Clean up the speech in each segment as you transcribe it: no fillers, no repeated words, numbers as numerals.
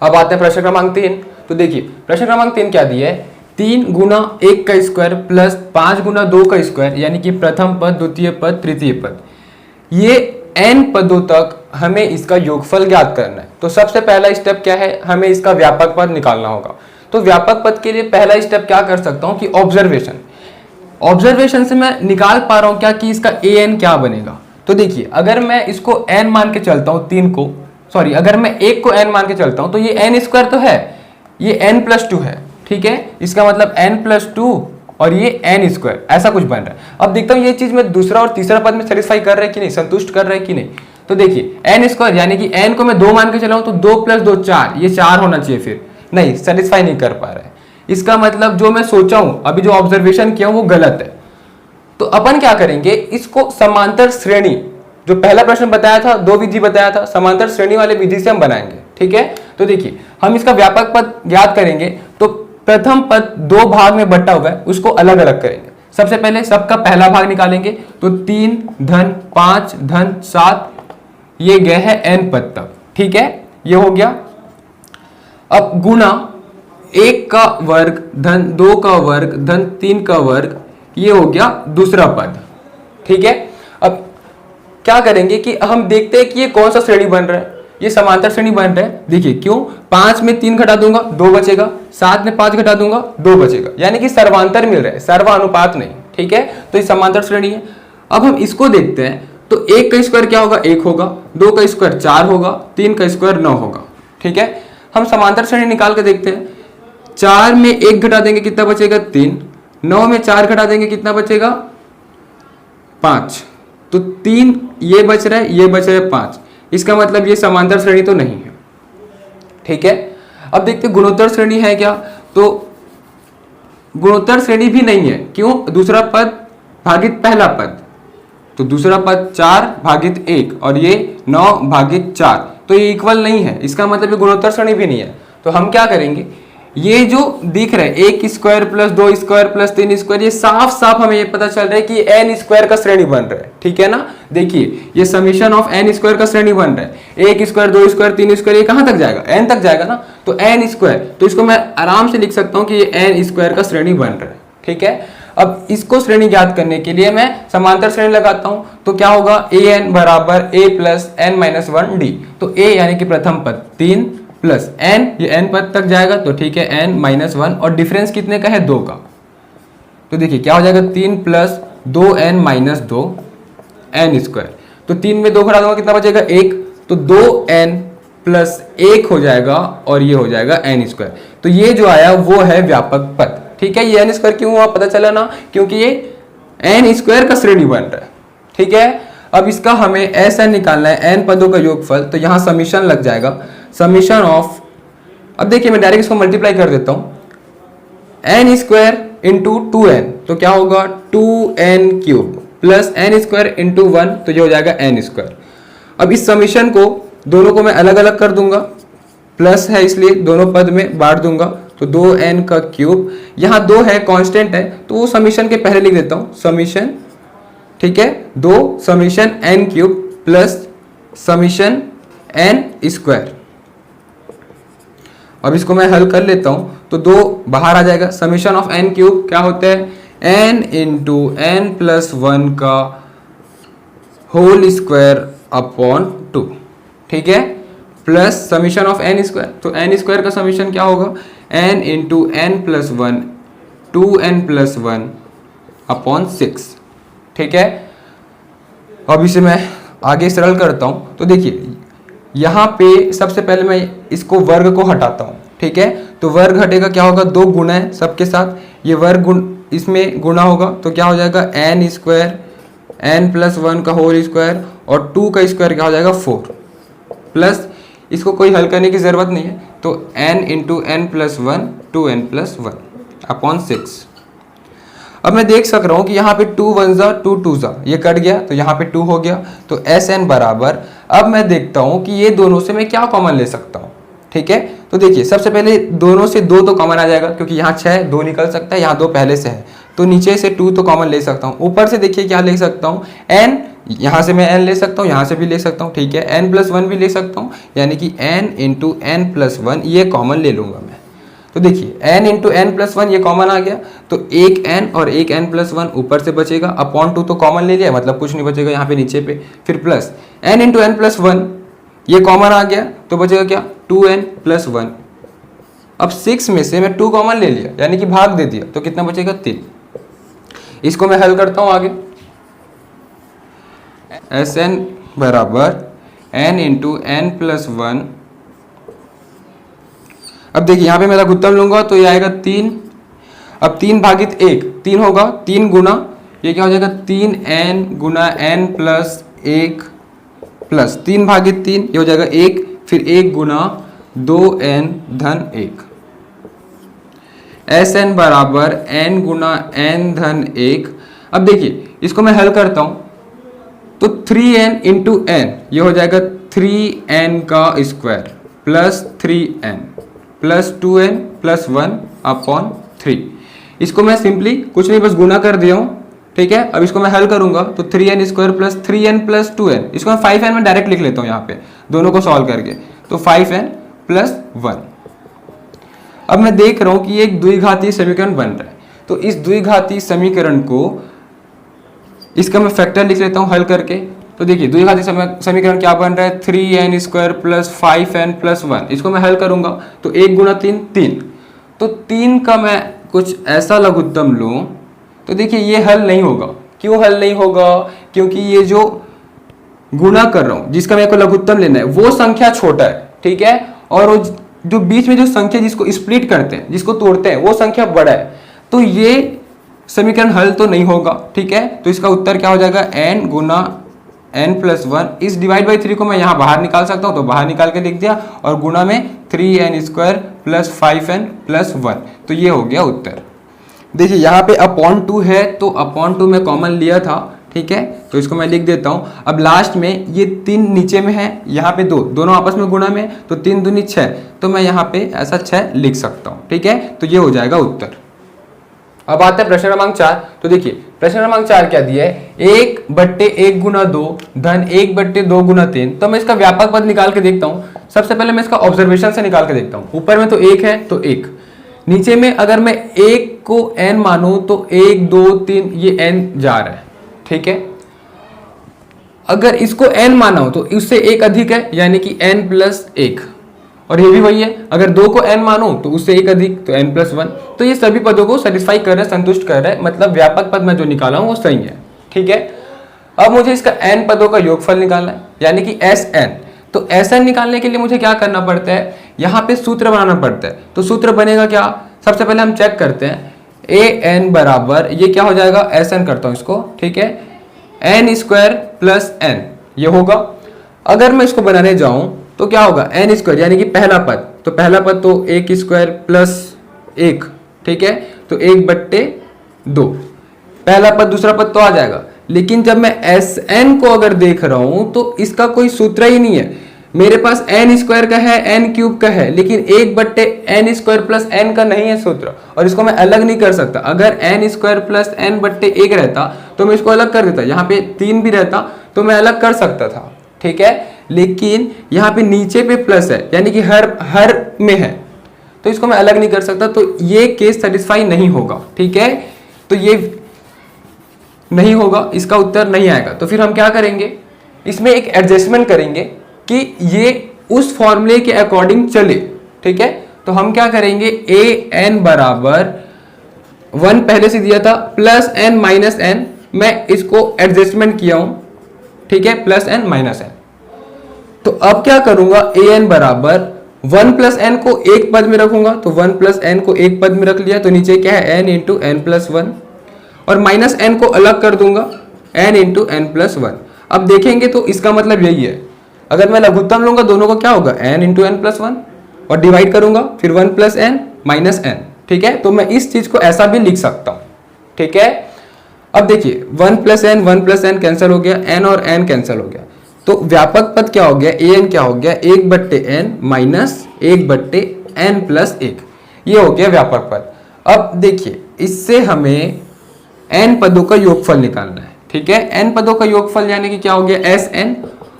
अब आते हैं प्रश्न क्रमांक 3। तो देखिए प्रश्न क्रमांक 3 क्या दिया है, 3 गुना 1 का स्क्वायर प्लस 5 गुना 2 का स्क्वायर यानी कि प्रथम पद, द्वितीय पद, तृतीय पद, ये n पदों तक हमें इसका योगफल ज्ञात करना है। तो सबसे पहला स्टेप क्या है, हमें इसका व्यापक पद निकालना होगा। तो व्यापक पद के लिए पहला स्टेप क्या कर सकता हूं कि ऑब्जर्वेशन से मैं निकाल पा रहा हूं क्या कि इसका an क्या बनेगा। तो देखिए अगर मैं इसको n मान के चलता हूं, अगर मैं 1 को n मान के चलता हूं तो ये n स्क्वायर तो है, ये n+2 है, ठीक है। इसका मतलब n+2 और ये n स्क्वायर ऐसा कुछ बन रहा है। अब देखता हूँ ये चीज मैं दूसरा और तीसरा पद में सेटिस्फाई कर रहा है कि नहीं, संतुष्ट कर रहा है कि नहीं। तो देखिए n स्क्वायर यानी कि n को मैं 2 मान के चला हूं तो 2 + 2 4, ये 4 होना चाहिए, फिर नहीं, सेटिस्फाई नहीं कर पा रहा है। इसका मतलब जो मैं सोचा हूं, अभी जो ऑब्जर्वेशन किया हूं वो गलत है। तो अपन क्या करेंगे, इसको समांतर श्रेणी, जो पहला प्रश्न बताया था, 2 विधि बताया था, समांतर श्रेणी वाले विधि से हम बनाएंगे, ठीक है। तो देखिए हम इसका व्यापक पद ज्ञात करेंगे तो प्रथम पद 2 भाग में बटा हुआ है, उसको अलग अलग करेंगे। सबसे पहले सबका पहला भाग निकालेंगे तो 3 धन 5 धन 7, ये गए है n पद तक, ठीक है, ये हो गया। अब गुणा 1 का वर्ग धन 2 का वर्ग धन 3 का वर्ग, ये हो गया दूसरा पद, ठीक है। अब क्या करेंगे कि हम देखते हैं कि ये कौन सा श्रेणी बन रहा है, ये समांतर श्रेणी बन रहा है। देखिए क्यों, 5 में 3 घटा दूंगा 2 बचेगा, 7 में 5 घटा दूंगा 2 बचेगा, यानी कि सर्वांतर मिल रहा है, सर्वानुपात नहीं, ठीक है। तो ये समांतर श्रेणी है। अब हम इसको देखते हैं तो 1 का स्क्वायर क्या होगा, 1 होगा, 2 का स्क्वायर 4 होगा, 3 का स्क्वायर 9 होगा, ठीक है। हम समांतर श्रेणी निकाल के देखते हैं, 4 में 1 घटा देंगे कितना बचेगा, 3, 9 में 4 घटा देंगे कितना बचेगा, 5, तो 3 ये बच रहा है, ये बच रहा है 5, इसका मतलब ये समांतर श्रेणी तो नहीं है, ठीक है। अब देखते हैं गुणोत्तर श्रेणी है क्या, तो गुणोत्तर श्रेणी भी नहीं है। क्यों, दूसरा पद भागित पहला पद, तो दूसरा पद 4 भागित 1 और ये 9 भागित 4, तो ये इक्वल नहीं है, इसका मतलब ये गुणोत्तर श्रेणी भी नहीं है। तो हम क्या करेंगे, ये जो दिख रहा है 1 square plus 2 square plus 3 square, ये साफ साफ हमें ये पता चल रहा है कि n स्क्वायर का श्रेणी बन रहा है, ठीक है ना। देखिए ये समीशन ऑफ n स्क्वायर का श्रेणी बन रहा है, 1 स्क्वायर 2 स्क्वायर 3 स्क्वायर, ये कहां तक जाएगा, n तक जाएगा ना। तो n स्क्वायर, तो इसको मैं आराम से लिख सकता हूं कि ये n स्क्वायर का श्रेणी बन रहा है, ठीक है। अब इसको श्रेणी ज्ञात करने के लिए मैं समांतर श्रेणी लगाता हूं, तो क्या होगा, an बराबर a प्लस n-1d। तो a यानी कि प्रथम पद 3 प्लस n, ये n पद तक जाएगा तो ठीक है, n-1, और डिफरेंस कितने का है, 2 का। तो देखिए क्या हो जाएगा, 3 प्लस 2n-2 n स्क्वायर, तो 3 में 2 घटा दूंगा कितना बचेगा, 1, तो 2n प्लस 1 हो जाएगा और ये हो जाएगा n स्क्वायर। तो ये जो आया वो है व्यापक पद, ठीक है। ये n स्क्वायर क्यों हुआ पता चला ना, क्योंकि ये n स्क्वायर का श्रेणी बन रहा है, ठीक है। अब इसका हमें ऐसा निकालना है n पदों का योगफल, तो यहाँ समीशन लग जाएगा, समीशन ऑफ, अब देखिए मैं डायरेक्ट इसको मल्टीप्लाई कर देता हूं, n स्क्वायर इंटू 2n, तो क्या होगा 2n cube plus n square into 1, तो ये हो जाएगा n स्क्वायर। अब इस समीशन को दोनों को मैं अलग अलग कर दूंगा, प्लस है इसलिए दोनों पद में बांट दूंगा, तो 2n का क्यूब, यहाँ 2 है कांस्टेंट है, तो वो समीशन के पहले लिख देता हूँ, समीशन, ठीक है, 2 summation n cube plus summation n square. अब इसको मैं हल कर लेता हूं तो 2 बाहर आ जाएगा, समीशन ऑफ n क्यूब क्या होता है, n इंटू n प्लस 1 का होल स्क्वायर अपॉन 2, ठीक है, plus summation of n square, तो n स्क्वायर का समीशन क्या होगा, n into n plus 1 2n plus 1 upon 6, ठीक है। अब इसे मैं आगे सरल करता हूं, तो देखिए यहाँ पे सबसे पहले मैं इसको वर्ग को हटाता हूँ, ठीक है। तो वर्ग हटेगा क्या होगा, 2 गुना है सबके साथ, ये वर्ग इसमें गुना होगा तो क्या हो जाएगा, n स्क्वायर n प्लस 1 का होल स्क्वायर और 2 का स्क्वायर क्या हो जाएगा 4, प्लस इसको कोई हल करने की ज़रूरत नहीं है, तो n into n plus 1 2n plus 1 upon 6। अब मैं देख सक रहा हूँ कि यहाँ पे 2 1 जा 2 2 जा, ये कट गया तो यहाँ पे 2 हो गया, तो Sn बराबर, अब मैं देखता हूँ कि ये दोनों से मैं क्या कॉमन ले सकता हूँ, ठीक है। तो देखिए सबसे पहले दोनों से 2 तो कॉमन आ जाएगा, क्योंकि यहाँ 6 2 निकल सकता है, यहाँ 2 पहले से है, तो नीचे से 2 तो कॉमन ले सकता हूँ। ऊपर से देखिए क्या ले सकता हूँ, n यहाँ से मैं n ले सकता हूँ, यहाँ से भी ले सकता हूँ, ठीक है, n+1 भी ले सकता हूँ, यानी कि n इंटू n+1 ये कॉमन ले लूँगा मैं। तो देखिए n इंटू n+1 ये कॉमन आ गया, तो एक n और एक n+1 ऊपर से बचेगा, अपॉन 2 तो कॉमन ले लिया, मतलब कुछ नहीं बचेगा यहाँ पे नीचे पे, फिर प्लस n इंटू n+1 ये कॉमन आ गया, तो बचेगा क्या 2n+1। अब 6 में से मैं 2 कॉमन ले लिया, यानी कि भाग दे दिया, तो कितना बचेगा 3। इसको मैं हल करता हूँ आगे, Sn बराबर n इंटू n+1। अब देखिए यहाँ पे मैं लघुत्तम लूंगा तो ये आएगा 3। अब 3 भागित 1 3 होगा, 3 गुना ये क्या हो जाएगा 3n गुना n+1 प्लस 3 भागित 3 ये हो जाएगा 1, फिर 1 गुना 2n-1। Sn बराबर n गुना n-1। अब देखिए इसको मैं हल करता हूँ तो 3n इंटू n ये हो जाएगा 3n का square plus 3n plus 2n plus 1 upon 3। इसको मैं सिंपली कुछ नहीं बस गुना कर दिया हूँ, ठीक है। अब इसको मैं हल करूंगा तो 3n square plus 3n plus 2n, इसको मैं 5n में डायरेक्ट लिख लेता हूँ यहाँ पे दोनों को सॉल्व करके, तो 5n प्लस 1। अब मैं देख रहा हूँ कि एक द्विघातीय समीकरण बन रहा है, तो इस द्विघातीय समीकरण को इसका मैं फैक्टर लिख लेता हूँ हल करके। तो देखिए द्विघातीय समीकरण क्या बन रहा है 3n square plus 5n plus 1। इसको मैं हल करूंगा तो 1 गुना 3 3, तो 3 का मैं कुछ ऐसा लघुत्तम लूँ तो देखिए ये हल नहीं होगा। क्यों हल नहीं होगा? क्योंकि ये जो गुणा कर रहा हूँ जिसका मेरे को लघुत्तम लेना है वो संख्या छोटा है, ठीक है, और वो जो बीच में जो संख्या जिसको स्प्लिट करते हैं जिसको तोड़ते हैं वो संख्या बड़ा है, तो ये समीकरण हल तो नहीं होगा, ठीक है। तो इसका उत्तर क्या हो जाएगा n गुना n+1। इस डिवाइड बाई 3 को मैं यहाँ बाहर निकाल सकता हूँ, तो बाहर निकाल के लिख दिया, और गुना में 3n square plus 5n plus 1, तो ये हो गया उत्तर। देखिए यहाँ पे अपॉन 2 है तो अपॉन 2 में कॉमन लिया था, ठीक है, तो इसको मैं लिख देता हूँ। अब लास्ट में ये 3 नीचे में है, यहाँ पे 2, दोनों आपस में गुणा में, तो 3 दूनी 6, तो मैं यहाँ पे ऐसा 6 लिख सकता हूँ, ठीक है, तो ये हो जाएगा उत्तर। अब आते हैं प्रश्न क्रमांक 4। तो देखिए प्रश्न क्रमांक 4 क्या दिया है 1/1 गुना 2 धन 1/2 गुना 3। तो मैं इसका व्यापक पद निकाल के देखता हूँ। सबसे पहले मैं इसका ऑब्जर्वेशन से निकाल के देखता हूँ। ऊपर में तो 1 है तो 1, नीचे में अगर मैं 1 को n मानूं तो 1 2 3 ये n जा रहा है, ठीक है। अगर इसको n माना हो तो इससे 1 अधिक है, यानी कि n+1, और ये भी वही है। अगर 2 को n मानो तो उससे 1 अधिक तो n+1। तो ये सभी पदों को सेटिस्फाई कर रहा है, संतुष्ट कर रहा है, मतलब व्यापक पद मैं जो निकाला हूं वो सही है, ठीक है। अब मुझे इसका n पदों का योगफल निकालना है, यानी कि Sn। तो Sn निकालने के लिए मुझे क्या करना पड़ता है, यहाँ पे सूत्र बनाना पड़ता है। तो सूत्र बनेगा क्या, सबसे पहले हम चेक करते हैं। an बराबर ये क्या हो जाएगा, Sn करता हूँ इसको, ठीक है, n स्क्वायर प्लस n ये होगा। अगर मैं इसको बनाने जाऊं तो क्या होगा n स्क्वायर, यानी कि पहला पद, तो पहला पद तो 1 स्क्वायर प्लस 1, ठीक है, तो 1/2 पहला पद, दूसरा पद तो आ जाएगा। लेकिन जब मैं Sn को अगर देख रहा हूं तो इसका कोई सूत्र ही नहीं है। मेरे पास n स्क्वायर का है, n क्यूब का है, लेकिन 1/n स्क्वायर प्लस n का नहीं है सूत्र, और इसको मैं अलग नहीं कर सकता। अगर n स्क्वायर प्लस n/1 रहता तो मैं इसको अलग कर देता, यहाँ पे 3 भी रहता तो मैं अलग कर सकता था, ठीक है। लेकिन यहाँ पे नीचे पे प्लस है, यानी कि हर में है, तो इसको मैं अलग नहीं कर सकता, तो ये केस सेटिस्फाई नहीं होगा, ठीक है। तो ये नहीं होगा, इसका उत्तर नहीं आएगा। तो फिर हम क्या करेंगे, इसमें एक एडजस्टमेंट करेंगे कि ये उस फॉर्मूले के अकॉर्डिंग चले, ठीक है। तो हम क्या करेंगे, an बराबर 1 पहले से दिया था प्लस n माइनस n, मैं इसको एडजस्टमेंट किया हूं, ठीक है, प्लस n माइनस n। तो अब क्या करूंगा, an बराबर 1 प्लस n को एक पद में रखूंगा, तो 1 प्लस n को एक पद में रख लिया, तो नीचे क्या है n इंटू n प्लस 1, और माइनस n को अलग कर दूंगा, n इंटू n प्लस 1। अब देखेंगे तो इसका मतलब यही है, अगर मैं लघुत्तम लूंगा दोनों को क्या होगा n इंटू n प्लस 1, और डिवाइड करूंगा फिर 1 प्लस n माइनस n, ठीक है। तो मैं इस चीज को ऐसा भी लिख सकता हूं, ठीक है। अब देखिए 1 प्लस n कैंसिल हो गया, n और n कैंसिल हो गया, तो व्यापक पद क्या हो गया, an क्या हो गया 1/n माइनस 1/n प्लस 1, ये हो गया व्यापक पद। अब देखिए इससे हमें n पदों का योगफल निकालना है, ठीक है। n पदों का योगफल यानी कि क्या हो गया Sn,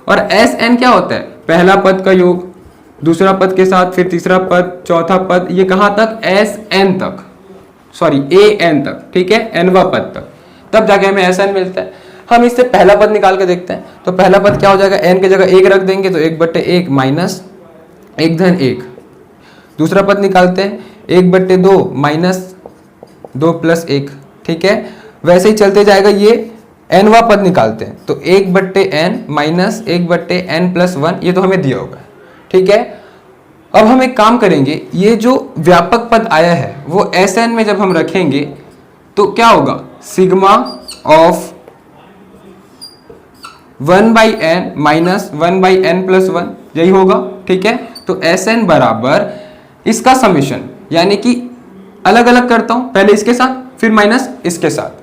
और Sn क्या होता है, पहला पद का योग दूसरा पद के साथ, फिर तीसरा पद, चौथा पद, ये कहां तक, Sn तक, सॉरी An तक, ठीक है, nवा पद तक, तब जाके हमें Sn मिलता है। हम इससे पहला पद निकाल के देखते हैं। तो पहला पद क्या हो जाएगा, n की जगह 1 रख देंगे तो 1/1 माइनस 1 धन 1। दूसरा पद निकालते हैं 1/2 माइनस 2 प्लस 1, ठीक है। वैसे ही चलते जाएगा, ये nवा पद निकालते हैं तो 1/n माइनस 1/n प्लस 1, ये तो हमें दिया होगा, ठीक है। अब हम एक काम करेंगे, ये जो व्यापक पद आया है वो Sn में जब हम रखेंगे तो क्या होगा, sigma of 1/n minus 1/n plus 1, यही होगा, ठीक है। तो Sn बराबर इसका समेशन, यानी कि अलग अलग करता हूं, पहले इसके साथ फिर माइनस इसके साथ।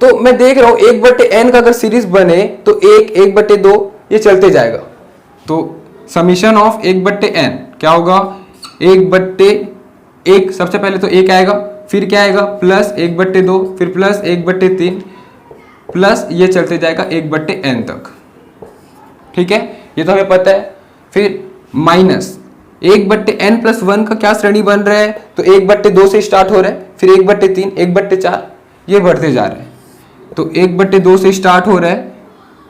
तो मैं देख रहा हूं 1/n का अगर सीरीज बने तो 1/2 ये चलते जाएगा, तो समीशन ऑफ 1/n क्या होगा, 1/1, सबसे पहले तो 1 आएगा, फिर क्या आएगा प्लस 1/2, फिर प्लस 1/3, प्लस ये चलते जाएगा 1/n तक, ठीक है, ये तो हमें पता है। फिर माइनस 1/n प्लस 1 का क्या श्रेणी बन रहा है, तो 1/2 से स्टार्ट हो रहा है, फिर 1/3, 1/4, ये बढ़ते जा रहे हैं। तो 1/2 से स्टार्ट हो रहा है,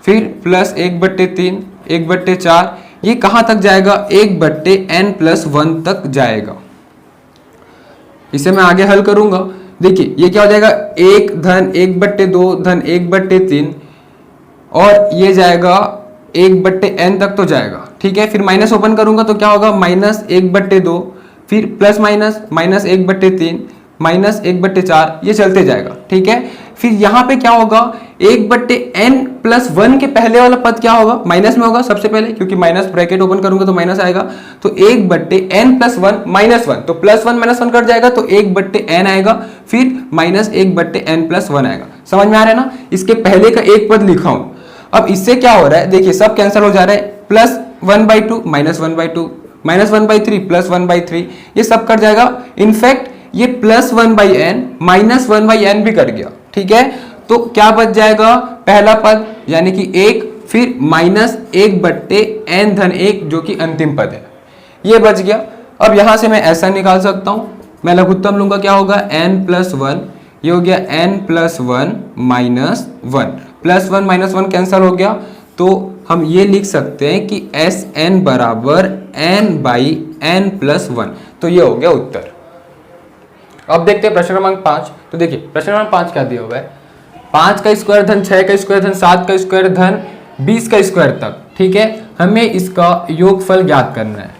फिर प्लस 1/3, 1/4, ये कहां तक जाएगा, 1/n प्लस 1 तक जाएगा। इसे मैं आगे हल करूंगा, देखिए ये क्या हो जाएगा, 1 धन 1/2 धन 1/3, और ये जाएगा 1/n तक तो जाएगा, ठीक है। फिर माइनस ओपन करूंगा तो क्या होगा, माइनस 1/2, फिर प्लस माइनस माइनस 1/3, माइनस 1/4, ये चलते जाएगा, ठीक है। फिर यहाँ पे क्या होगा, 1/n प्लस 1 के पहले वाला पद क्या होगा, माइनस में होगा सबसे पहले, क्योंकि माइनस ब्रैकेट ओपन करूंगा तो माइनस आएगा। तो 1/n प्लस 1 माइनस 1, तो प्लस 1 माइनस 1 कट जाएगा तो 1/n आएगा, फिर माइनस 1/n प्लस 1 आएगा। समझ में आ रहा है ना, इसके पहले का एक पद लिखा हूं। अब इससे क्या हो रहा है, देखिए सब कैंसिल हो जा रहा है, प्लस 1/2 माइनस 1/2 माइनस 1/3 प्लस 1/3, ये सब कट जाएगा। इनफैक्ट ये प्लस 1/n माइनस 1/n भी कट गया, ठीक है। तो क्या बच जाएगा, पहला पद यानी कि 1, फिर माइनस 1/n धन 1 जो कि अंतिम पद है, ये बच गया। अब यहां से मैं ऐसा निकाल सकता हूं, मैं लघुत्तम लूंगा, क्या होगा n प्लस 1, ये हो गया n plus 1 minus 1, plus 1 minus 1 cancel हो गया, तो हम ये लिख सकते हैं कि Sn बराबर n/n प्लस 1, तो ये हो गया उत्तर। अब देखते हैं प्रश्न क्रमांक 5। तो देखिए प्रश्न क्रमांक 5 क्या दिया हुआ है, 5 का स्क्वायर धन 6 का स्क्वायर धन 7 का स्क्वायर धन 20 का स्क्वायर तक, ठीक है। हमें इसका योगफल ज्ञात करना है,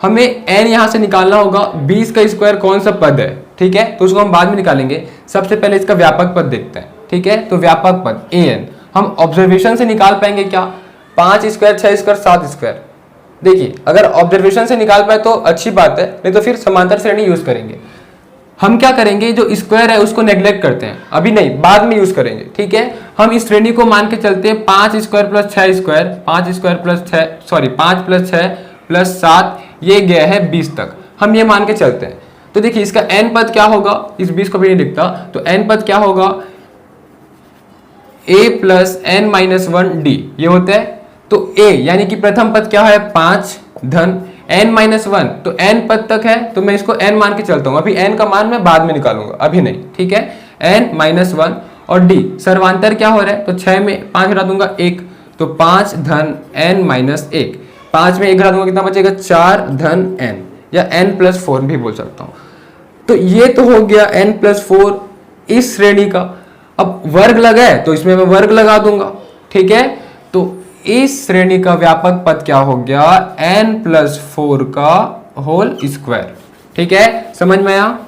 हमें n यहां से निकालना होगा। 20 का स्क्वायर कौन सा पद है, ठीक है, तो उसको हम बाद में निकालेंगे। सबसे पहले इसका व्यापक पद देखते हैं, ठीक है। तो व्यापक पद an हम ऑब्जर्वेशन से निकाल पाएंगे क्या, 5 स्क्वायर 6 स्क्वायर 7 स्क्वायर। देखिए अगर ऑब्जर्वेशन से निकाल पाए तो अच्छी बात है, नहीं तो फिर समांतर श्रेणी यूज करेंगे। हम क्या करेंगे, जो स्क्वायर है उसको नेग्लेक्ट करते हैं, अभी नहीं बाद में यूज करेंगे, ठीक है। हम इस श्रेणी को मान के चलते हैं 5 square plus 6 square, 5 square plus 6 sorry 5 plus 6 plus 7, ये गया है 20 तक, हम ये मान के चलते हैं। तो देखिए इसका n पद क्या होगा, इस 20 को भी नहीं लिखता, तो n पद क्या होगा, a plus n minus 1d, ये होता है। तो a यानी कि प्रथम पद क्या है 5 धन n माइनस 1, तो n पद तक है तो मैं इसको n मान के चलता हूं, अभी n का मान मैं बाद में निकालूंगा, अभी नहीं, ठीक है। n माइनस 1 और d सर्वांतर क्या हो रहा है, तो 6 में 5 घटा दूंगा 1, तो 5 धन n माइनस 1, 5 में 1 घटा दूंगा कितना बचेगा, 4 धन n, या n प्लस 4 भी बोल सकता हूं। तो ये तो हो गया n प्लस 4 इस श्रेणी का। अब वर्ग लगा है तो इसमें मैं वर्ग लगा दूंगा, ठीक है। तो इस श्रेणी का व्यापक पद क्या हो गया, n प्लस 4 का होल स्क्वायर, ठीक है, समझ में आया।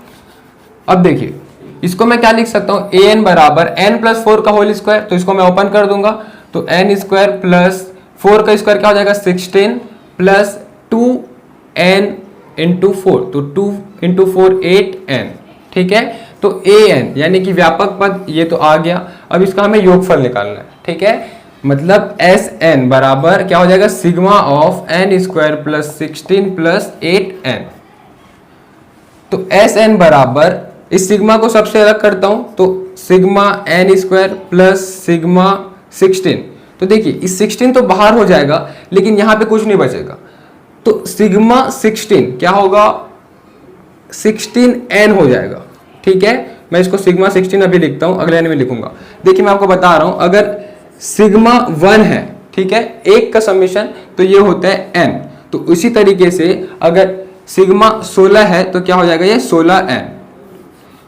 अब देखिए इसको मैं क्या लिख सकता हूं, an बराबर n प्लस 4 का होल स्क्वायर, तो इसको मैं ओपन कर दूंगा, तो n स्क्वायर प्लस 4 का स्क्वायर क्या हो जाएगा 16 प्लस 2n इंटू 4, तो 2 इंटू 4 8n, ठीक है। तो an यानी कि व्यापक पद ये तो आ गया। अब इसका हमें योगफल निकालना है, ठीक है, मतलब Sn बराबर क्या हो जाएगा, sigma of n square plus 16 plus 8n। तो Sn बराबर, इस सिग्मा को सबसे अलग करता हूं तो sigma N square plus sigma 16। तो देखिए इस 16 तो बाहर हो जाएगा लेकिन यहां पे कुछ नहीं बचेगा, तो सिग्मा 16 क्या होगा, 16n हो जाएगा। ठीक है, मैं इसको सिग्मा 16 अभी लिखता हूं, अगले लाइन में लिखूंगा। देखिए मैं आपको बता रहा हूं, अगर सिग्मा 1 है, ठीक है, एक का समीशन, तो ये होता है n। तो उसी तरीके से अगर सिग्मा 16 है तो क्या हो जाएगा, ये 16n।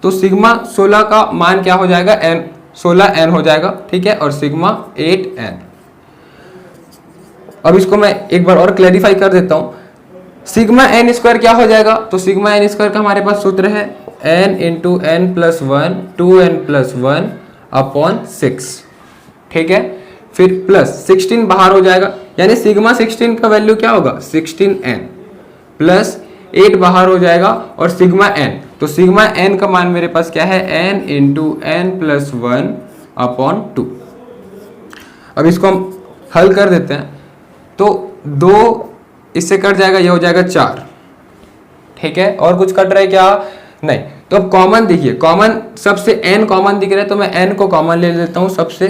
तो सिग्मा 16 का मान क्या हो जाएगा, n 16n हो जाएगा। ठीक है, और सिग्मा 8n। अब इसको मैं एक बार और क्लैरिफाई कर देता हूं, सिग्मा एन स्क्वायर क्या हो जाएगा, तो सिग्मा एन स्क्वायर का हमारे पास सूत्र है n into N plus 1 2n plus 1 upon 6। ठीक है, फिर प्लस 16 बाहर हो जाएगा, यानी सिग्मा 16 का वैल्यू क्या होगा, 16n प्लस 8 बाहर हो जाएगा और सिग्मा n, तो सिग्मा n का मान मेरे पास क्या है, n into N plus 1 upon 2। अब इसको हम हल कर देते हैं, तो 2 इससे कट जाएगा, ये हो जाएगा 4। ठीक है, और कुछ कट रहा है क्या, नहीं। तो अब कॉमन देखिए, कॉमन सबसे n कॉमन दिख रहा है, तो मैं n को कॉमन ले लेता हूं सबसे।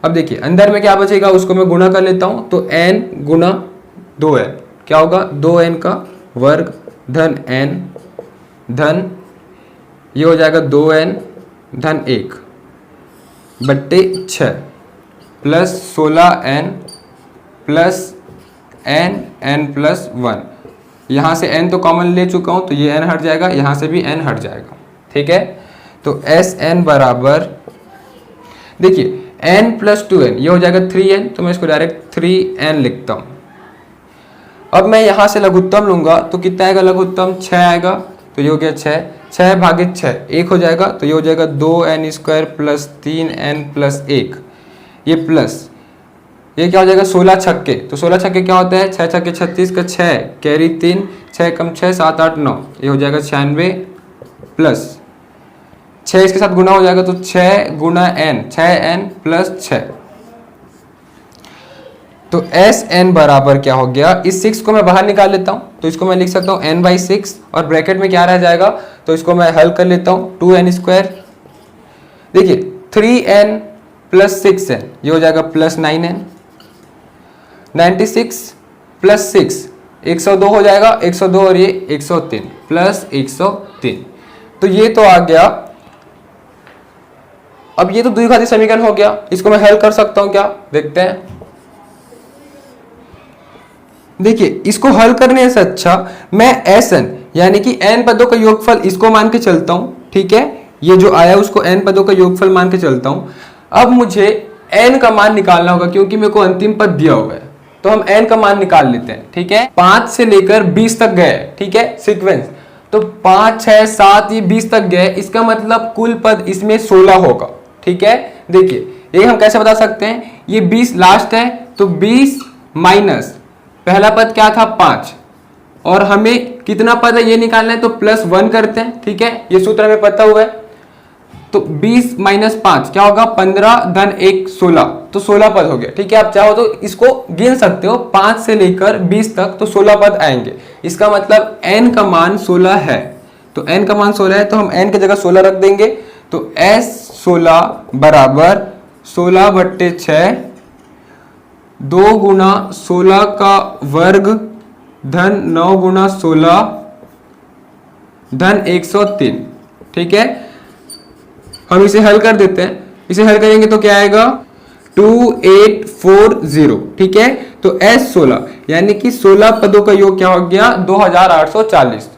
अब देखिए अंदर में क्या बचेगा, उसको मैं गुणा कर लेता हूं, तो n गुना 2n क्या होगा, 2n का वर्ग धन n धन ये हो जाएगा 2n धन 1 बट्टे 6 plus 16n plus n plus 1। यहाँ से n तो कॉमन ले चुका हूँ, तो ये n हट जाएगा, यहाँ से भी n हट जाएगा। ठीक है, तो Sn बराबर देखिए n प्लस 2n ये हो जाएगा 3n, तो मैं इसको डायरेक्ट 3n लिखता हूँ। अब मैं यहाँ से लघुत्तम लूंगा तो कितना आएगा, लघुत्तम 6 आएगा, तो ये हो गया 6, 6 भागित 6 1 हो जाएगा, तो ये हो जाएगा 2n square plus 3n plus 1, ये प्लस ये क्या हो जाएगा, 16 छक्के, तो 16 छक्के क्या होता है, 6 छक्के 36 का 6 कैरी 3 6 कम 6 7 8 9, ये हो जाएगा 96 प्लस 6 इसके साथ गुना हो जाएगा, तो 6 गुना n 6n प्लस 6। तो Sn बराबर क्या हो गया, इस 6 को मैं बाहर निकाल लेता हूं, तो इसको मैं लिख सकता हूं n/6 और ब्रैकेट में क्या रह जाएगा, तो इसको मैं हल कर लेता हूं 2n स्क्वायर। देखिए 3n प्लस 6n ये हो जाएगा प्लस 9n, 96 प्लस 6 102 हो जाएगा, 102 और ये 103 प्लस 103, तो ये तो आ गया। अब ये तो द्विघाती समीकरण हो गया, इसको मैं हल कर सकता हूं क्या, देखते हैं। देखिए इसको हल करने से अच्छा मैं Sn यानी कि n पदों का योगफल इसको मान के चलता हूं। ठीक है, ये जो आया उसको n पदों का योगफल मान के चलता हूं। अब मुझे n का मान निकालना होगा, क्योंकि मेरे को अंतिम पद दिया हुआ है, तो हम n का मान निकाल लेते हैं। ठीक है, 5 से लेकर 20 तक गए, ठीक है सीक्वेंस, तो 5 6 7 ये 20 तक गए, इसका मतलब कुल पद इसमें 16 होगा। ठीक है, देखिए ये हम कैसे बता सकते हैं, ये 20 लास्ट है, तो 20 माइनस पहला पद क्या था 5, और हमें कितना पद है ये निकालना है, तो प्लस 1 करते हैं। ठीक है, ये सूत्र हमें पता हुआ है, तो 20 माइनस 5 क्या होगा, 15 धन 1 16, तो 16 पद हो गया। ठीक है, आप चाहो तो इसको गिन सकते हो, 5 से लेकर 20 तक तो 16 पद आएंगे, इसका मतलब n का मान 16 है। तो n का मान 16 है, तो हम n की जगह 16 रख देंगे, तो S16 बराबर 16 बट्टे 6 2 गुना 16 का वर्ग धन 9 गुना 16 धन 103। ठीक है, हम इसे हल कर देते हैं, इसे हल करेंगे तो क्या आएगा 2840। ठीक है, तो S16 यानी कि 16 पदों का योग क्या हो गया 2840।